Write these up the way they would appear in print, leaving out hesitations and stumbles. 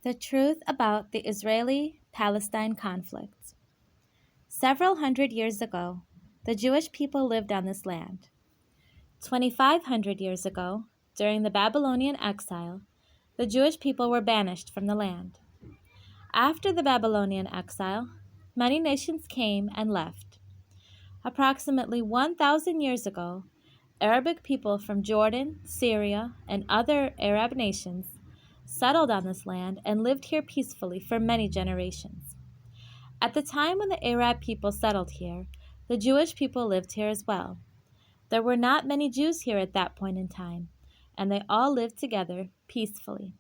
The truth about the Israeli Palestine conflict. Several hundred years ago, the Jewish people lived on this land. 2,500 years ago, during the Babylonian exile, the Jewish people were banished from the land. After the Babylonian exile, many nations came and left. Approximately 1,000 years ago, Arabic people from Jordan, Syria, and other Arab nations settled on this land and lived here peacefully for many generations. At the time when the Arab people settled here, the Jewish people lived here as well. There were not many Jews here at that point in time, and they all lived together peacefully.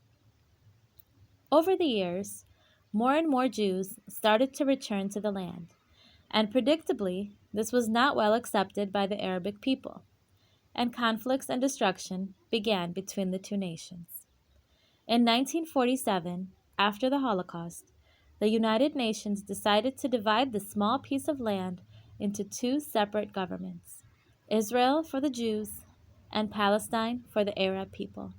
Over the years, more and more Jews started to return to the land, and predictably, this was not well accepted by the Arabic people, and conflicts and destruction began between the two nations. In 1947, after the Holocaust, the United Nations decided to divide the small piece of land into two separate governments, Israel for the Jews and Palestine for the Arab people.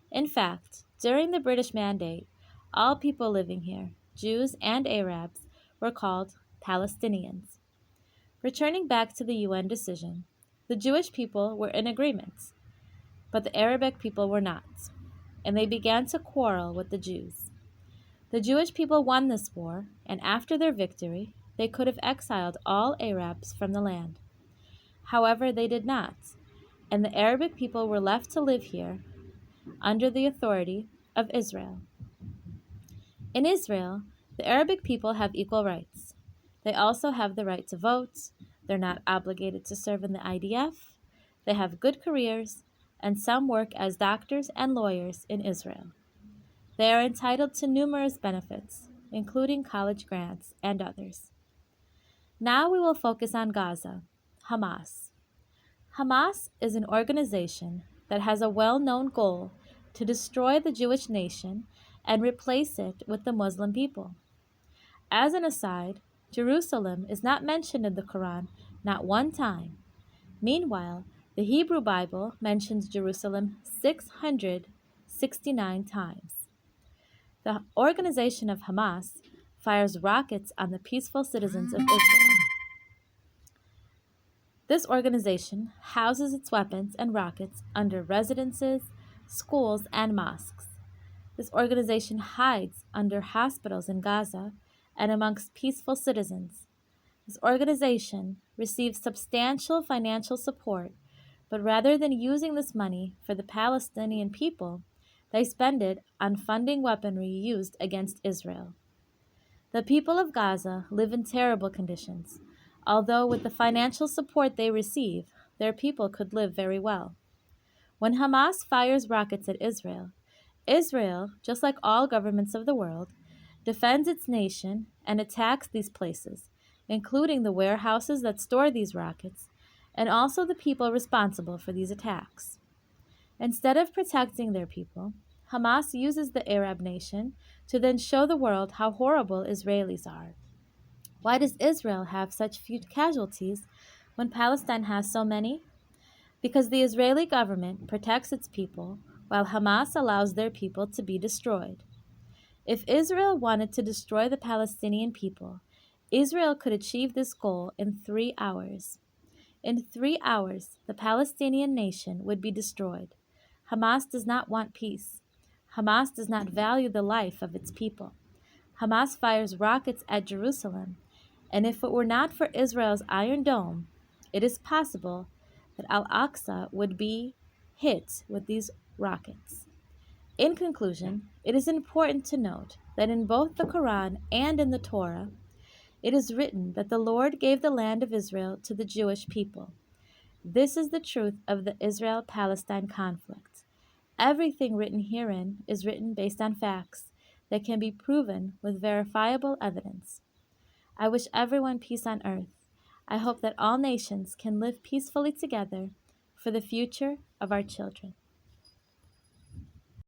In fact, during the British Mandate, all people living here, Jews and Arabs, were called Palestinians. Returning back to the UN decision, the Jewish people were in agreement, but the Arabic people were not, and they began to quarrel with the Jews. The Jewish people won this war, and after their victory, they could have exiled all Arabs from the land. However, they did not, and the Arabic people were left to live here under the authority of Israel. In Israel, the Arabic people have equal rights. They also have the right to vote, they're not obligated to serve in the IDF, they have good careers, and some work as doctors and lawyers in Israel. They are entitled to numerous benefits, including college grants and others. Now we will focus on Gaza, Hamas. Hamas is an organization that has a well-known goal to destroy the Jewish nation and replace it with the Muslim people. As an aside, Jerusalem is not mentioned in the Quran not one time. Meanwhile, the Hebrew Bible mentions Jerusalem 669 times. The organization of Hamas fires rockets on the peaceful citizens of Israel. This organization houses its weapons and rockets under residences, schools, and mosques. This organization hides under hospitals in Gaza and amongst peaceful citizens. This organization receives substantial financial support, but rather than using this money for the Palestinian people, they spend it on funding weaponry used against Israel. The people of Gaza live in terrible conditions, although with the financial support they receive, their people could live very well. When Hamas fires rockets at Israel, Israel, just like all governments of the world, defends its nation and attacks these places, including the warehouses that store these rockets, and also the people responsible for these attacks. Instead of protecting their people, Hamas uses the Arab nation to then show the world how horrible Israelis are. Why does Israel have such few casualties when Palestine has so many? Because the Israeli government protects its people while Hamas allows their people to be destroyed. If Israel wanted to destroy the Palestinian people, Israel could achieve this goal in 3 hours. In 3 hours, the Palestinian nation would be destroyed. Hamas does not want peace. Hamas does not value the life of its people. Hamas fires rockets at Jerusalem, and if it were not for Israel's Iron Dome, it is possible that Al-Aqsa would be hit with these rockets. In conclusion, it is important to note that in both the Quran and in the Torah, it is written that the Lord gave the land of Israel to the Jewish people. This is the truth of the Israel-Palestine conflict. Everything written herein is written based on facts that can be proven with verifiable evidence. I wish everyone peace on earth. I hope that all nations can live peacefully together for the future of our children.